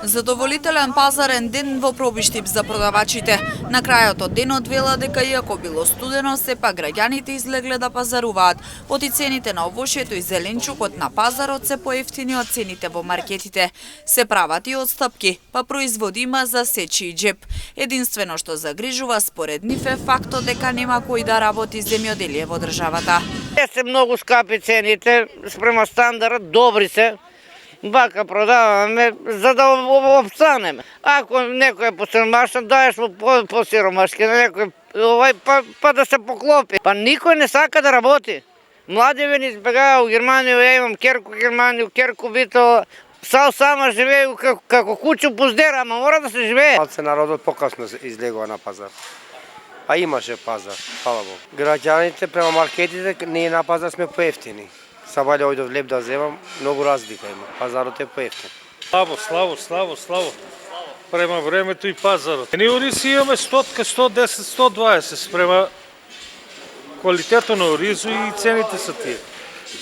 Задоволителен пазарен ден во Пробиштип за продавачите. На крајот од денот вела дека иако било студено, сепак граѓаните излегле да пазаруваат. Оти цените на овошјето и зеленчукот на пазарот се поевтини од цените во маркетите. Се прават и отстапки, па производи има за сечи и джеп. Единствено што загрижува според нив е фактот дека нема кој да работи земјоделие во државата. Се многу скапи цените, спрема стандард, добри се. Бака продаваме за да обстанеме. Ако некој е посиромашен, даеш му посиромашки, некој па да се поклопи. Па никој не сака да работи. Млади ни избегава у Германија, ја имам керку Германија, керку Битола. Сама живею како куче пуздера, ама мора да се живее. Малце народот покасно излегува на пазар. А имаше пазар, фала Богу. Граѓаните према маркетите, ние на пазар сме поевтини. Сабајле ојдов леп да земам, многу разлика има. Пазарот е поевтин. Славо. Према времето и пазарот. Ние ориз имаме стотка 110, 120 спрема квалитето на оризу и цените са тие.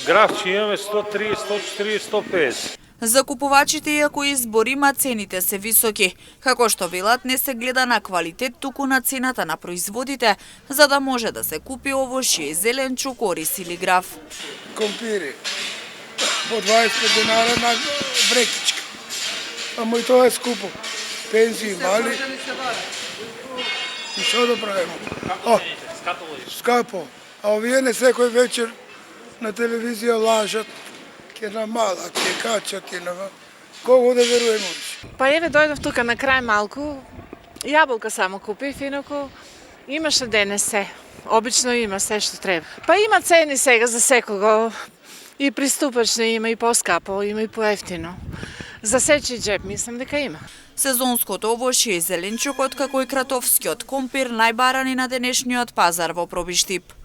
Графчи имаме 130, 140, 150. За купувачите, иако избор има, цените се високи. Како што велат, не се гледа на квалитет, туку на цената на производите, за да може да се купи овошје и зеленчук, ориз или граф. Компири по 25 динара на брекичка. Ама и тоа е скупо. Пензии мали. И што да правиме? Скапо. А овие не секој вечер на телевизија лажат. Ке на мала, ке качат, ке на... Кого да веруем? Па еве дојдов тука на крај малку. Јаболка само купив, инаку имаше денесе. Обично има се што треба. Па има цени сега за секого. И приступачни има, и поскапо, има и поевтино. За сечи джеп мислам дека има. Сезонското овошје и зеленчукот, како и кратовскиот компир, најбарани на денешниот пазар во Пробиштип.